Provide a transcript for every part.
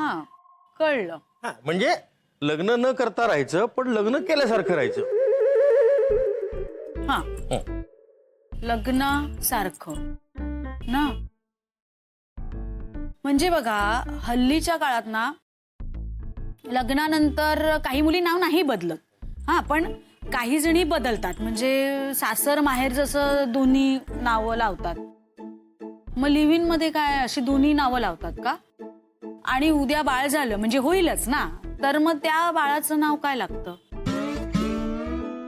हा कळलं. हा म्हणजे लग्न न करता राहायचं पण लग्न केल्यासारखं राहायचं. हा लग्न सारखं ना. म्हणजे बघा हल्लीच्या काळात ना लग्नानंतर काही मुली नाव नाही बदलत. हा पण काही जणी बदलतात. म्हणजे सासर माहेर जसं दोन्ही नावं लावतात. मग लिव्ह इन मध्ये काय अशी दोन्ही नावं लावतात का? आणि उद्या बाळ झालं म्हणजे होईलच ना, तर मग त्या बाळाचं नाव काय लागतं?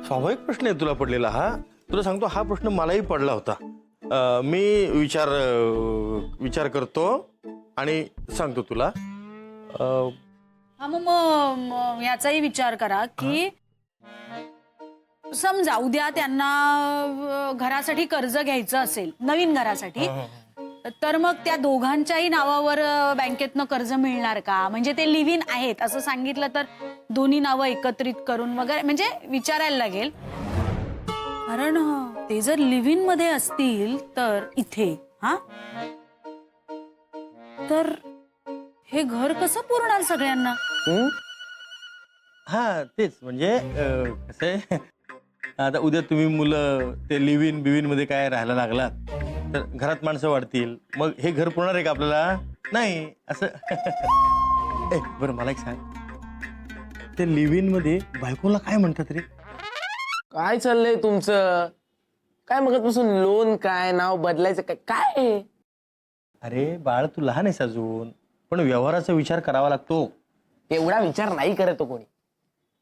स्वाभाविक प्रश्न आहे तुला पडलेला हा. तुला सांगतो हा प्रश्न मलाही पडला होता. मी विचार करतो आणि सांगतो तुला. हा मग याचाही विचार करा की समजा उद्या त्यांना घरासाठी कर्ज घ्यायचं असेल, नवीन घरासाठी, तर मग त्या दोघांच्याही नावावर बँकेतनं कर्ज मिळणार का? म्हणजे ते लिव्ह इन आहेत असं सांगितलं तर दोन्ही नावं एकत्रित करून वगैरे म्हणजे विचारायला लागेल. कारण ते जर लिव्ह इन मध्ये असतील तर इथे हा तर हे घर कसं पुरणार सगळ्यांना? हा तेच म्हणजे कसं आहे आता उद्या तुम्ही मुलं ते लिव्ह इन बिव्हिन मध्ये काय राहायला लागलात तर घरात माणसं वाढतील. मग हे घर पुरणार आहे का आपल्याला? नाही असं. बरं मला एक सांग, ते लिव्ह इन मध्ये बायकोला काय म्हणतात रे? काय चाललंय तुमचं? काय मगाचपासून लोन काय नाव बदलायचं काय काय? अरे बाळ तू लहान आहेस अजून, पण व्यवहाराचा विचार करावा लागतो. एवढा विचार नाही करत हो कोणी.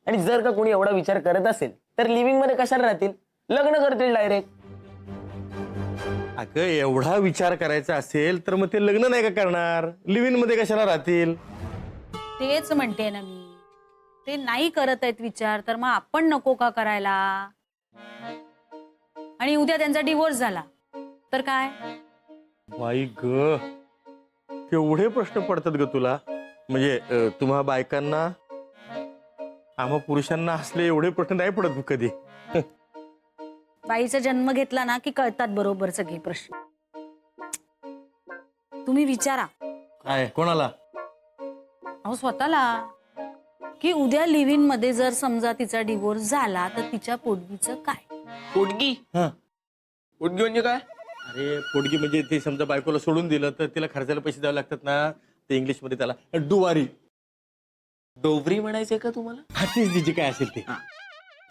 आणि जर का कोणी एवढा विचार करत असेल तर लिव्हिंग मध्ये कशाला राहतील? लग्न करतील डायरेक्ट. अगं एवढा विचार करायचा असेल तर मग ते लग्न नाही का करणार? लिव्ह इन मध्ये कशाला राहतील? तेच म्हणते ना मी, ते नाही करत आहेत विचार तर मग आपण नको का करायला? आणि उद्या त्यांचा डिवोर्स झाला तर काय? बाई ग, केवढे प्रश्न पडतात ग तुला. म्हणजे तुम्हा बायकांना आम्हा पुरुषांना असले एवढे प्रश्न नाही पडत कधी. बाईचा जन्म घेतला ना की कळतात बरोबर सगळे प्रश्न. तुम्ही विचारा. काय कोणाला? अहो स्वतःला, की उद्या लिव्ह इन मध्ये जर समजा तिचा डिवोर्स झाला तर तिच्या पोटगीचं काय? पोटगी? हा पोटगी म्हणजे काय? अरे पोटगी म्हणजे ते समजा बायकोला सोडून दिलं तर तिला खर्चाला पैसे द्यावे लागतात ना. ते इंग्लिश मध्ये त्याला डुवारी. डोबरी म्हणायचंय का तुम्हाला? हा तीच तिची काय असेल ते.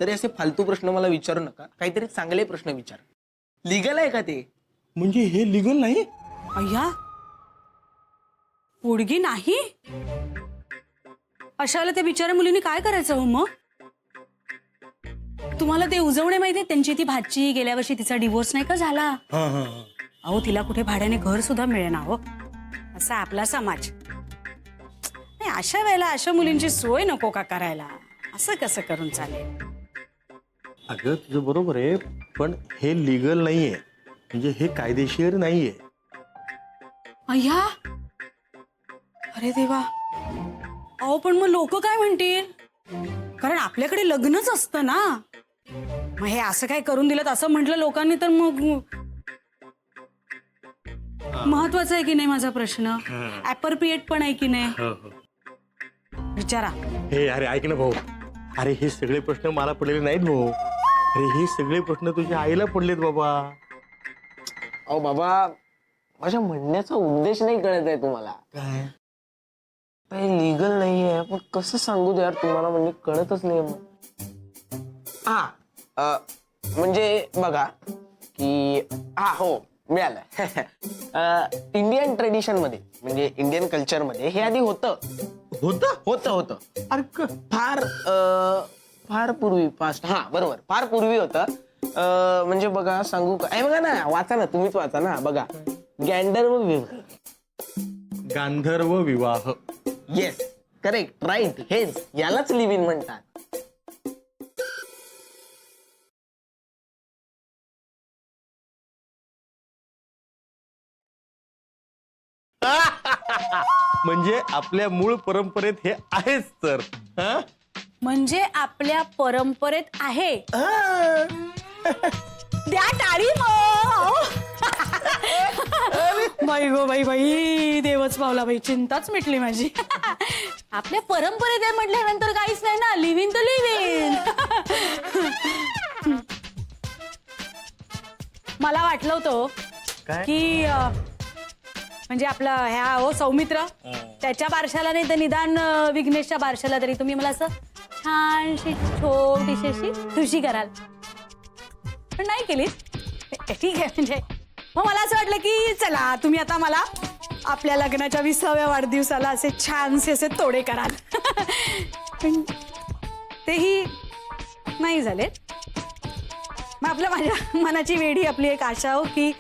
तरी असे फालतू प्रश्न मला विचारू नका. काहीतरी चांगले प्रश्न विचार. लिगल आहे का ते? म्हणजे हे लिगल नाही? अय्या, पोटगी नाही? अशाला त्या बिचाऱ्या मुलीने काय करायचं हो मग? तुम्हाला ते उजवणे माहिती, त्यांची ती भाची गेल्या वर्षी तिचा डिवोर्स नाही का झाला? अहो तिला कुठे भाड्याने घर सुद्धा मिळेना हो. असा आपला समाज. नाही अशा वेळेला अशा मुलींची सोय नको का करायला? असं कसं करून चालेल? अगं तुझं बरोबर आहे, पण हे लिगल नाहीये. म्हणजे हे कायदेशीर नाहीये. अय्या, अरे देवा. अहो पण मग लोक काय म्हणतील? कारण आपल्याकडे लग्नच असतं ना. मग हे असं काय करून दिलं असं म्हटलं लोकांनी तर मग महत्वाचा आहे की नाही माझा प्रश्न? ऍप्रोप्रिएट पण आहे की नाही? विचारा. हे अरे ऐक ना भाऊ, अरे हे सगळे प्रश्न मला पडलेले नाहीत भाऊ. अरे हे सगळे प्रश्न तुझ्या आईला पडलेत बाबा. अहो बाबा, माझ्या म्हणण्याचा उद्देश नाही कळत आहे तुम्हाला. काय? लीगल नाहीये पण कसं सांगू यार तुम्हाला, म्हणजे कळतच नाही. हा म्हणजे बघा की हा हो मिळालं. इंडियन ट्रेडिशन मध्ये म्हणजे इंडियन कल्चर मध्ये हे आधी होतं. होतं अरे फार पूर्वी पास्ट. हा बरोबर, फार पूर्वी होतं. म्हणजे बघा सांगू का, बघा ना, वाचा ना, तुम्हीच वाचा ना. बघा, गांधर्व विवाह. Yes, correct, right. हेच यालाच लिव्ह इन म्हणतात. म्हणजे आपल्या मूळ परंपरेत हे आहेच तर. म्हणजे आपल्या परंपरेत आहे. द्या टाळी मग. बाई गो बाई देवच पावला बाई, चिंताच मिटली माझी. आपल्या परंपरेत आहे म्हटल्यानंतर काहीच नाही ना, लिव्ह इन तर लिव्ह इन. मला वाटलं होतं काय? की म्हणजे आपला ह्या सौमित्र त्याच्या बारशाला नाही तर निदान विघ्नेशच्या बारशाला तरी तुम्ही मला असं छानशी छोटीशी अशी खुशी कराल, पण नाही केली. ठीक आहे, म्हणजे मग मला असं वाटलं की चला तुम्ही आता मला आपल्या लग्नाच्या 20व्या वाढदिवसाला असे छानसे असे तोडे कराल. पण तेही नाही झाले. मग आपल्या माझ्या मनाची वेडी आपली एक आशा हो की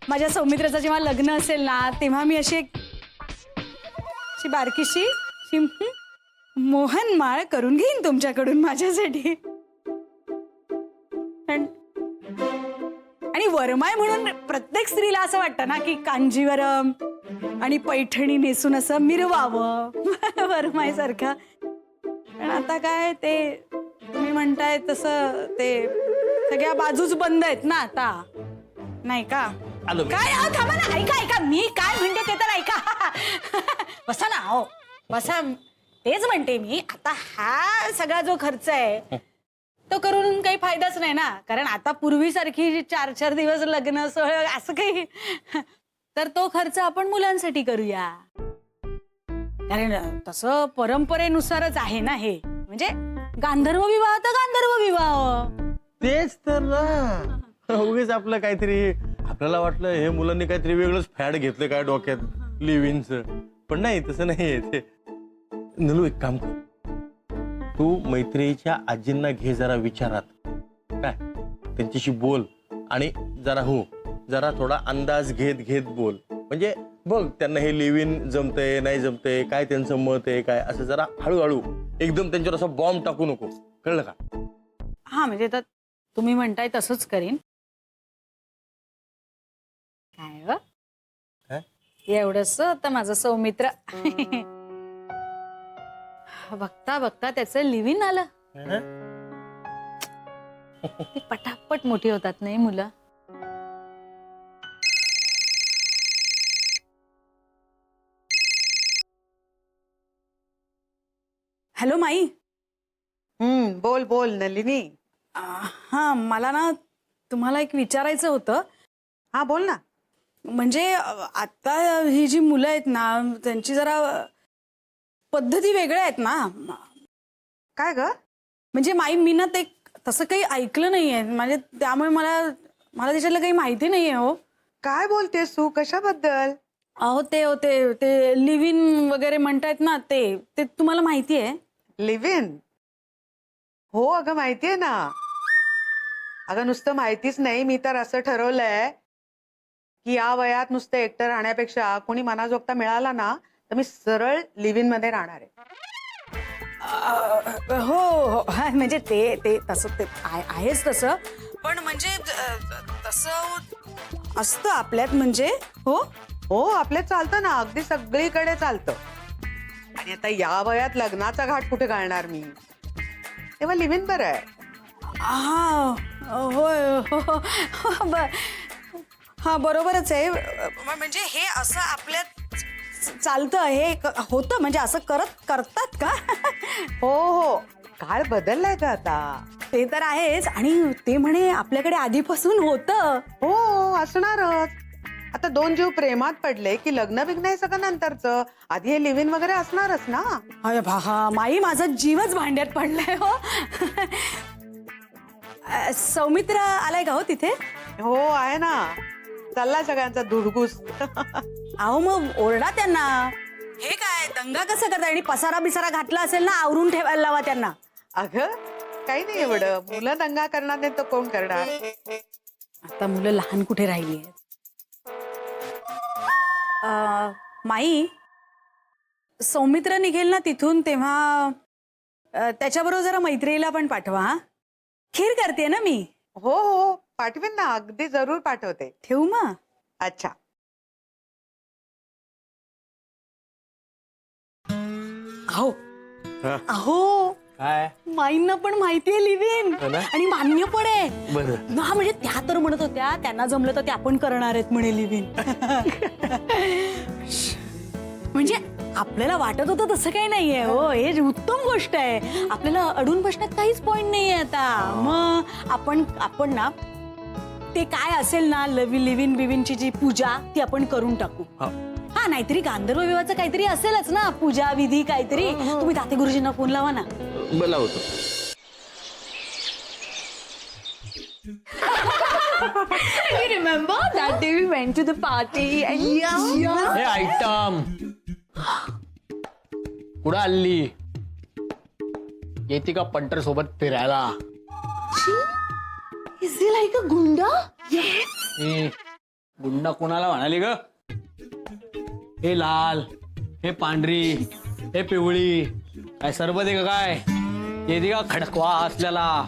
माझ्या सौमित्राचं जेव्हा लग्न असेल ना तेव्हा मी अशी बारकीशी मोहनमाळ करून घेईन तुमच्याकडून माझ्यासाठी. आणि वरमाय म्हणून प्रत्येक स्त्रीला असं वाटतं ना की कांजीवरम आणि पैठणी नेसून असं मिरवावं वरमाय सारखं. पण आता काय ते तुम्ही म्हणताय तसं ते सगळ्या बाजूच बंद आहेत ना आता, नाही का? आलो मी. काय थांबा ना, ऐका ऐका मी काय म्हणते ते तर ऐका. बसा ना, हो बसा. तेच म्हणते मी, आता हा सगळा जो खर्च आहे तो करून काही फायदाच नाही ना, कारण आता पूर्वीसारखी 4-4 दिवस लग्न सोहळा असं काही. तर तो खर्च आपण मुलांसाठी करूया, कारण तसं परंपरेनुसारच आहे ना हे. म्हणजे गांधर्व विवाह तर गांधर्व विवाह. तेच तर ना, उगीच आपलं काहीतरी आपल्याला वाटलं हे मुलांनी काहीतरी वेगळंच फॅड घेतलं काय डोक्यात लिव्हिंगचं, पण नाही तसं नाही ते. नलू एक काम कर, तू मैत्रिणीच्या आजींना घे जरा विचारात, काय त्यांच्याशी बोल आणि जरा थोडा अंदाज घेत बोल. म्हणजे बघ त्यांना हे लिव्ह इन जमतंय नाही जमतंय, काय त्यांचं मत आहे काय, असं जरा हळूहळू एकदम त्यांच्यावर असा बॉम्ब टाकू नको, कळलं का? हा म्हणजे तर तुम्ही म्हणताय तसंच करीन. काय एवढंच होतं माझं सौमित्र. बघता बघता त्याचं लिव्ह इन आलं. ती पटापट मोठी होतात नाही मुलं. हॅलो माई. बोल बोल नलिनी. हा मला ना तुम्हाला एक विचारायचं होतं. हा बोल ना. म्हणजे आता ही जी मुलं आहेत ना त्यांची जरा पद्धती वेगळ्या आहेत ना. काय ग? म्हणजे माई मी ना ते तसं काही ऐकलं नाहीये, म्हणजे त्यामुळे मला त्याच्यातलं काही माहिती नाहीये. हो काय बोलतेस तू, कशाबद्दल? अहो ते लिव्ह इन वगैरे म्हणतायत ना, ते तुम्हाला माहिती आहे? Live in? हो अगं माहितीये ना. अगं नुसतं माहितीच नाही, मी तर असं ठरवलंय की या वयात नुसतं एकटं राहण्यापेक्षा कोणी मनाजोगता मिळाला ना तर मी सरळ लिव्ह इन मध्ये राहणार आहे. हो म्हणजे ते तसं ते आहेच तसं, पण म्हणजे तसं असतं आपल्यात म्हणजे. हो हो आपल्यात चालतं ना, अगदी सगळीकडे चालतं. आणि आता या वयात लग्नाचा घाट कुठे घालणार मी, तेव्हा लिव्ह इन बरं आहे. हा होय हा बरोबरच आहे. म्हणजे हे असं आपल्यात चालतं, हे होतं, म्हणजे असं करतात का? हो काळ बदललाय का आता. ते तर आहेच, आणि ते म्हणे आपल्याकडे आधीपासून होतं. हो असणारच. आता 2 जीव प्रेमात पडले की लग्न बिग्न हे सगळं नंतरचं, आधी हे लिव्ह इन वगैरे असणारच ना. अरे हा माई माझा जीवच भांड्यात पडलाय. हो सौमित्र आलाय का हो तिथे? हो आहे ना, चालला सगळ्यांचा धुडगूस. अहो मग ओरडा त्यांना. हे काय दंगा कसं करताय, आणि पसारा बिसारा घातला असेल ना आवरून ठेवायला लावा त्यांना. अगं काही नाही एवढं, मुलं दंगा करणार नाही तर कोण करणार. आता मुलं लहान कुठे राहिली आहेत. माई सौमित्र निघेल ना तिथून तेव्हा त्याच्याबरोबर जरा मैत्रिणीला पण पाठवा. हा खीर करते ना मी. हो पाठवेन ना, अगदी जरूर पाठवते. ठेवू मग. अच्छा. अहो काय माईंना पण माहितीये लिव्ह हो इन ना? आणि मान्य पण आहे. बरं. ना म्हणजे त्या तर म्हणत होत्या त्यांना जमलं तर त्या पण करणार आहेत म्हणे लिव्ह इन. म्हणजे आपल्याला वाटत होतं तसं काही नाहीये हो, हे उत्तम गोष्ट आहे. आपल्याला अडून बसण्यात काहीच पॉइंट नाहीये आता. मग आपण ना ते काय असेल ना लिव्ह इन बिविनची जी पूजा ती आपण करून टाकू. हा नाहीतरी गांधर्व विवाहाचं काहीतरी असेलच ना, पूजा विधी काहीतरी. तुम्ही ताते गुरुजींना फोन लावा ना. बोला होतो. You remember that day we went to the party and हे आयटम कुठं आली? येते का पंटर सोबत फिरायला? is he like a gunda? हे गुंडा कोणाला म्हणाली ग? हे लाल, हे पांढरी, हे पिवळी, काय सरबत आहे का काय? येते का खडकवा असलेला?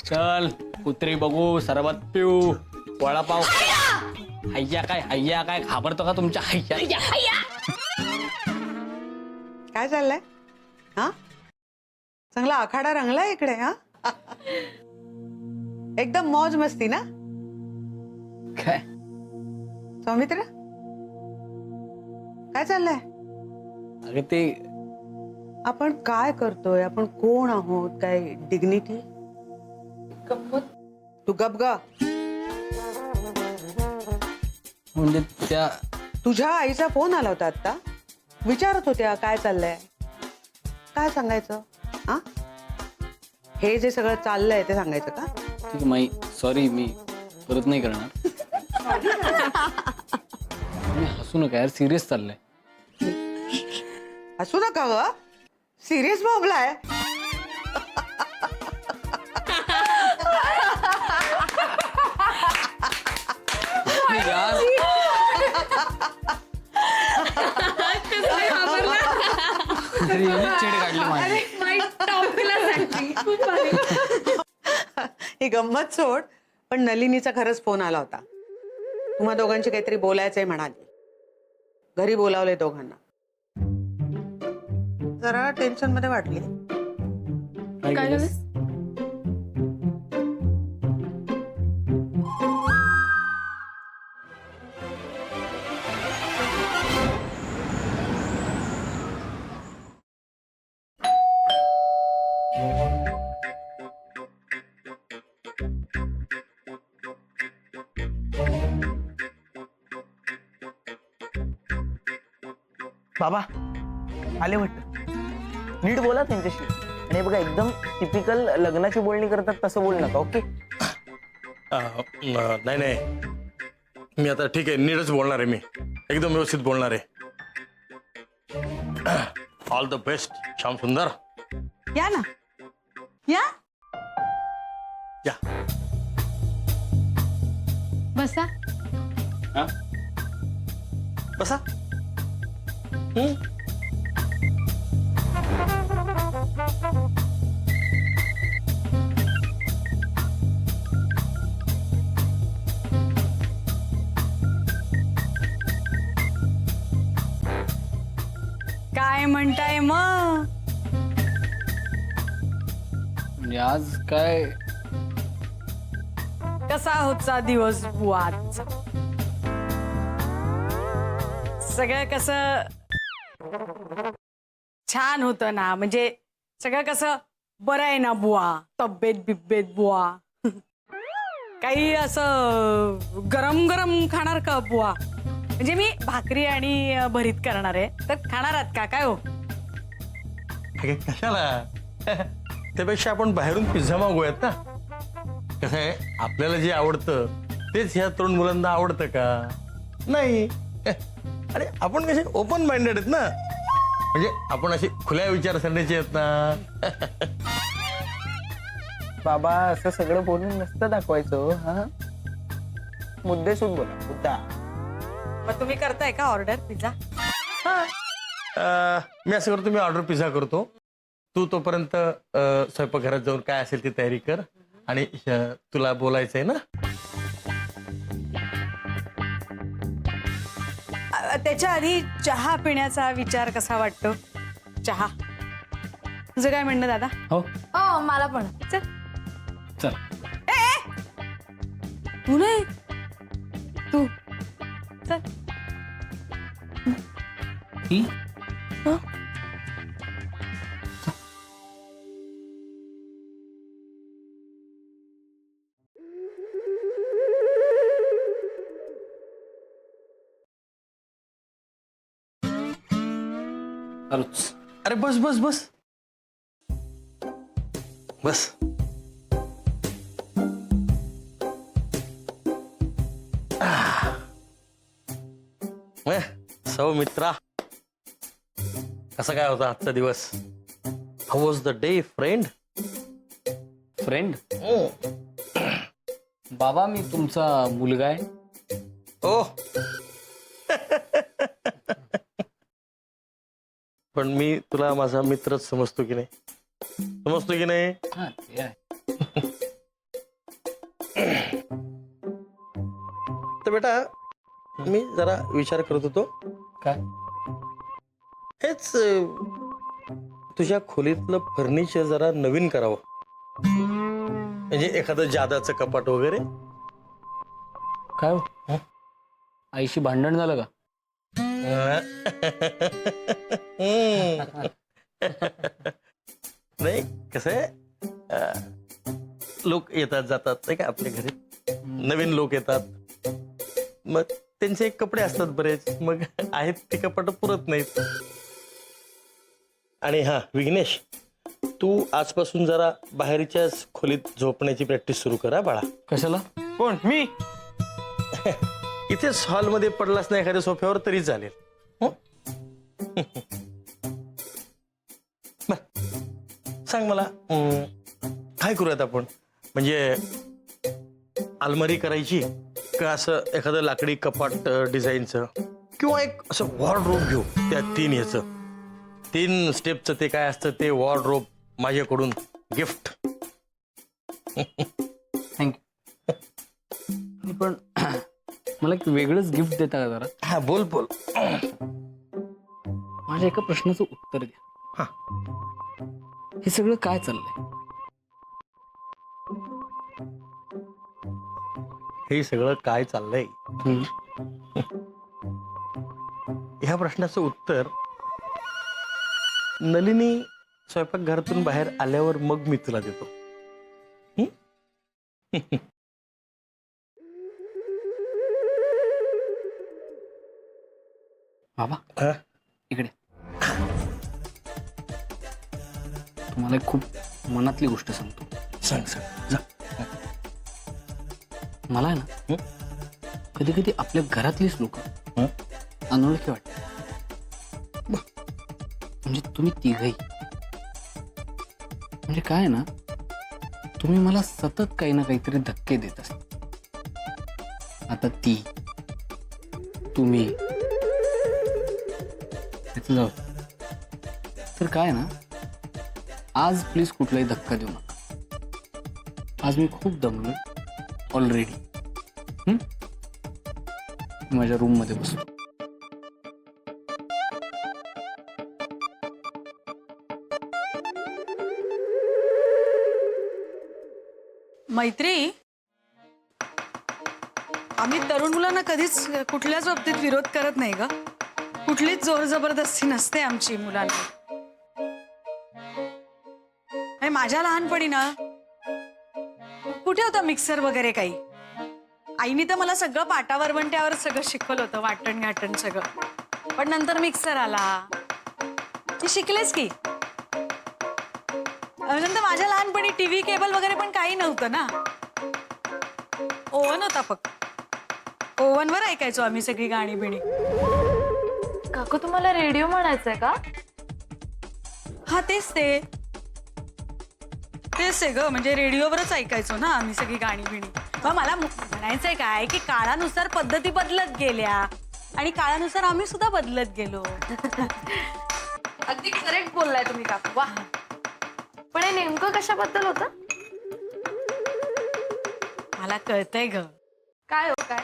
चल कुत्री बघू, सरबत पिऊ, वडापाव. हैया काय घाबरतो का तुमच्या हैया? काय चाललंय? हा चांगला आखाडा रंगला इकडे. हा एकदम मौज मस्ती ना काय सौमित्र? काय चाललंय? अगं ते आपण काय करतोय? आपण कोण आहोत? काय डिग्निटी? तू गप ग. म्हणजे त्या तुझ्या आईचा फोन आला होता आता, विचारत होत्या काय चाललंय, काय सांगायचं. हा हे जे सगळं चाललंय ते सांगायचं का? ठीक माई सॉरी, मी परत नाही करणार. तुम्ही हसू नका यार, सिरियस चाललंय. असू नका ग, सिरियस प्रॉब्लेम आहे. यार चिड काढली माझी. ही गंमत सोड, पण नलिनीचा खरंच फोन आला होता. तुम्हा दोघांची काहीतरी बोलायचंय म्हणाली. घरी बोलावले दोघांना. जरा टेन्शन मध्ये वाटली. काय केलंस? बाबा आले वाटतं. नीट बोला त्यांच्याशी. आणि बघा एकदम टिपिकल लग्नाची बोलणी करतात तसं बोलू नका. ओके नाही मी आता ठीक आहे, नीटच बोलणार आहे. मी एकदम व्यवस्थित बोलणार आहे. ऑल द बेस्ट श्याम सुंदर. या ना या. या बसा. हा? बसा. काय म्हणताय मग? म्हणजे आज काय कसा होता दिवस बुवा आजचा? सगळं कसं छान होतं ना, म्हणजे सगळं कसं बरं आहे ना बुवा, तब्येत बिब्येत बुवा? काही असं गरम गरम खाणार का बुवा? म्हणजे मी भाकरी आणि भरीत करणार आहे, तर खाणार आहात का काय हो? अगं, कशाला? त्यापेक्षा आपण बाहेरून पिझ्झा मागूयात ना. कसं आहे, आपल्याला जे आवडतं तेच ह्या तरुण मुलांना आवडतं का? नाही. अरे आपण कसे ओपन माइंडेड आहेत ना, म्हणजे आपण अशी खुल्या विचारसरणीचे आहेत ना. बाबा असं सगळं बोलून नसतं दाखवायचं. हा मुद्देसूद बोला, मुद्दा. मग तुम्ही करताय का ऑर्डर पिझ्झा? मी असं करतो, मी ऑर्डर पिझ्झा करतो. तू तोपर्यंत स्वयंपाकघरात जाऊन काय असेल ती तयारी कर. आणि तुला बोलायचंय ना. त्याच्या आधी चहा पिण्याचा विचार कसा वाटतो? चहा तुझं काय म्हणणं दादा? हो हो मला पण चल. चल. तू नाही, तू चल. ही चालूच. अरे बस बस बस बस. मित्रा, कसा काय होता आजचा दिवस? How was the day friend? Friend बाबा, मी तुमचा मुलगा आहे. ओ पण मी तुला माझा मित्रच समजतो की नाही? समजतो की नाही? हा ते आहे. तर बेटा, मी जरा विचार करत होतो. काय? हेच तुझ्या खोलीतलं फर्निचर जरा नवीन करावं, म्हणजे एखादं जादाचं कपाट वगैरे. काय हो? आईशी भांडण झालं का? नाही, कसं आहे, लोक येतात जातात नाही का आपल्या घरी, नवीन लोक येतात, मग त्यांचे कपडे असतात बरेच, मग आहेत ते कपाट पुरत नाहीत. आणि हा विघ्नेश, तू आजपासून जरा बाहेरच्याच खोलीत झोपण्याची प्रॅक्टिस सुरू करा बाळा. कशाला? कोण? मी? इथेच हॉलमध्ये पडलास ना एखाद्या सोफ्यावर तरी चालेल. हं? बर, सांग मला, काय करूयात आपण? म्हणजे अलमारी करायची का असं एखादं लाकडी कपाट डिझाईनचं, किंवा एक असं वॉर्डरोब घेऊ त्या 3 स्टेपचं ते काय असतं ते वॉर्डरोब माझ्याकडून गिफ्ट. थँक्यू. पण मला एक वेगळंच गिफ्ट देता का जरा? हा, बोल बोल. माझ्या एका प्रश्नाचं उत्तर द्या. हा. हे सगळं काय चाललंय? हे सगळं काय चाललंय ह्या प्रश्नाचं उत्तर नलिनी स्वयंपाकघरातून बाहेर आल्यावर मग मी तुला देतो. हं? बाबा हा? इकडे. तुम्हाला एक खूप मनातली गोष्ट सांगतो. सांग सांग जा. मला आहे ना, कधी कधी आपल्या घरातलीच लोक हं? अनोळखी वाटतात. म्हणजे तुम्ही तिघही, म्हणजे काय आहे ना, तुम्ही मला सतत काही ना काहीतरी धक्के देत असता. आता ती, तुम्ही, त्याचं जाऊ. तर काय ना, आज प्लीज कुठलाही धक्का देऊ नका. आज मी खूप दमलोय ऑलरेडी. माझ्या रूम मध्ये बसलो. मैत्री, आम्ही तरुण मुलांना कधीच कुठल्याच बाबतीत विरोध करत नाही ग. कुठलीच जोर जबरदस्ती नसते आमची मुलांना. आणि माझ्या लहानपणी ना कुठे होता मिक्सर वगैरे काही. आईने तर मला सगळं पाटावर वंट्यावर सगळं शिकवलं होतं, वाटण घाटण सगळं. पण नंतर मिक्सर आला की शिकलेच की. नंतर माझ्या लहानपणी टीव्ही केबल वगैरे पण काही नव्हतं ना. ओव्हन होता फक्त. ओव्हनवर ऐकायचो आम्ही सगळी गाणी बिणी. काकू तुम्हाला रेडिओ म्हणायचंय का? हा तेच ते ग, म्हणजे रेडिओवरच ऐकायचो ना आम्ही सगळी गाणी बिणी. मग मला म्हणायचंय काय की काळानुसार पद्धती बदलत गेल्या आणि काळानुसार आम्ही सुद्धा बदलत गेलो. अगदी करेक्ट बोललाय तुम्ही काकू. वा. पण हे नेमकं कशाबद्दल होतं? मला कळतंय ग. काय हो काय?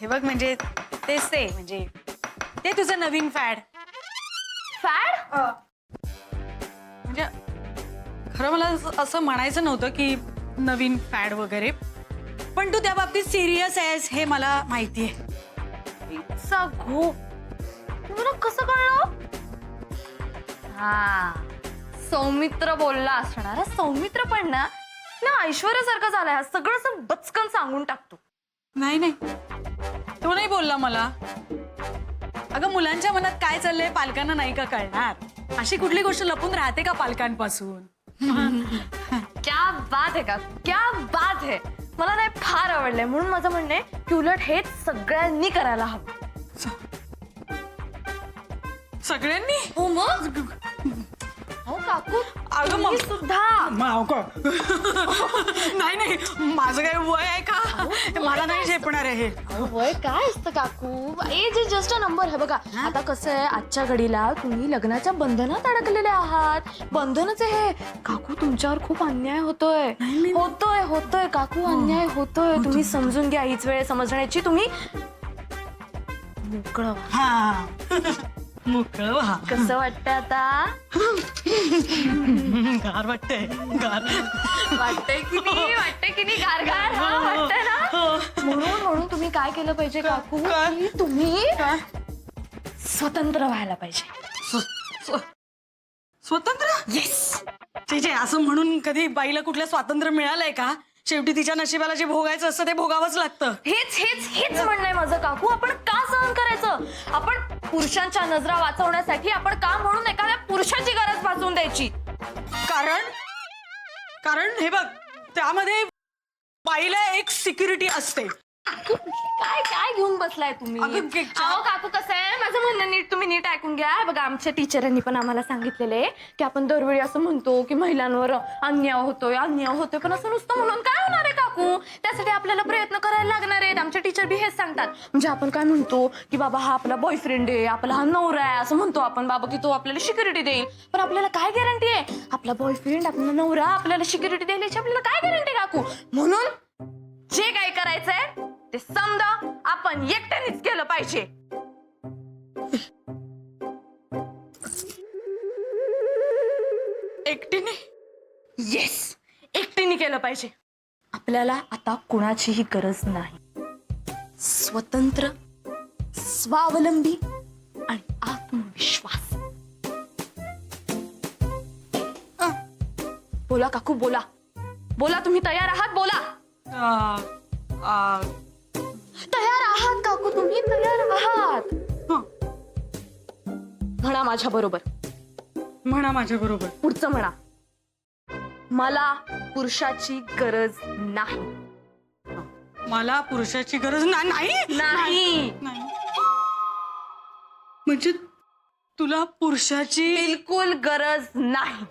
हे बघ, म्हणजे तेच ते, म्हणजे ते तुझं नवीन फॅड. फॅड? म्हणजे खरं मला असं म्हणायचं नव्हतं की नवीन फॅड वगैरे, पण तू त्या बाबतीत सिरियस आहेस हे मला माहितीये. चा घो तुम्हाला कसं कळलं? हा, सौमित्र बोलला असणार. हा सौमित्र पण ना ऐश्वर्यासारखा झालाय, हा सगळं असं बचकन सांगून टाकतो. नाही नाही, तो नाही बोलला मला. अगं मुलांच्या मनात काय चाललंय पालकांना नाही का कळणार? अशी कुठली गोष्ट लपून राहते का पालकांपासून? क्या बात आहे का, क्या बात आहे. मला नाही फार आवडलंय, म्हणून माझं म्हणणं आहे की उलट हेच सगळ्यांनी करायला हवं. सगळ्यांनी? हो मग. हो काकू, अगं तुम्ही मग सुद्धा. नाही नाही, माझं काय वय आहे का? मला नाही झेपणार आहे हे. वय काय असतं काकू? Age is just a number. हे बघा, आता कसं आहे, आजच्या घडीला तुम्ही लग्नाच्या बंधनात अडकलेले आहात. बंधनच आहे हे. काकू, तुमच्यावर खूप अन्याय होतोय. होतोय काकू, अन्याय होतोय. तुम्ही समजून घ्या, हीच वेळ समजण्याची. तुम्ही मोकळं व्हा. हा, मोकळं व्हा. कसं वाटतंय आता? गार वाटतंय, गार. वाटतंय की नाही? वाटतंय की नाही? गार गार हा, वाटतंय ना? म्हणून तुम्ही काय केलं पाहिजे काकू? की तुम्ही स्वतंत्र व्हायला पाहिजे. स्वतंत्र? येस. जे असं म्हणून कधी बाईला कुठलं स्वातंत्र्य मिळालंय का? शेवटी तिच्या नशिबाला जे भोगायचं असतं ते भोगावंच लागतं. हेच म्हणणं आहे माझं काकू. आपण का सहन करायचं? आपण पुरुषांच्या नजरा वाचवण्यासाठी आपण का म्हणून एखाद्या पुरुषाची गरज भासवून द्यायची? कारण हे बघ, त्यामध्ये बाईला एक सिक्युरिटी असते. काय काय घेऊन बसलाय तुम्ही? अगं, अहो काकू, कसं आहे, माझं म्हणणं तुम्ही नीट ऐकून घ्या. बघा, आमच्या टीचरांनी पण आम्हाला सांगितलेले की आपण दरवेळी असं म्हणतो की महिलांवर अन्याय होतोय, पण असं नुसतं म्हणून काय होणार आहे काकू? त्यासाठी आपल्याला प्रयत्न करायला लागणार आहेत. आमचे टीचर बी हेच सांगतात. म्हणजे आपण काय म्हणतो की बाबा हा आपला बॉयफ्रेंड आहे, आपला हा नवरा आहे, असं म्हणतो आपण बाबा की तो आपल्याला सिक्युरिटी देईल. पण आपल्याला काय गॅरंटी आहे? आपला बॉयफ्रेंड, आपला नवरा आपल्याला सिक्युरिटी देईल याची आपल्याला काय गॅरंटी काकू? म्हणून जे काही करायचंय ते समजा आपण एकट्यानेच केलं पाहिजे. एकटीने? येस, एकटीने केलं पाहिजे. आपल्याला आता कुणाचीही गरज नाही. स्वतंत्र, स्वावलंबी आणि आत्मविश्वास. बोला काकू, बोला. तुम्ही तयार आहात? बोला. तयार आहात काकू? तुम्ही तयार आहात? म्हणा माझ्या बरोबर. पुढचं म्हणा. मला पुरुषाची गरज नाही. मला पुरुषाची गरज नाही. म्हणजे तुला पुरुषाची बिलकुल गरज नाही.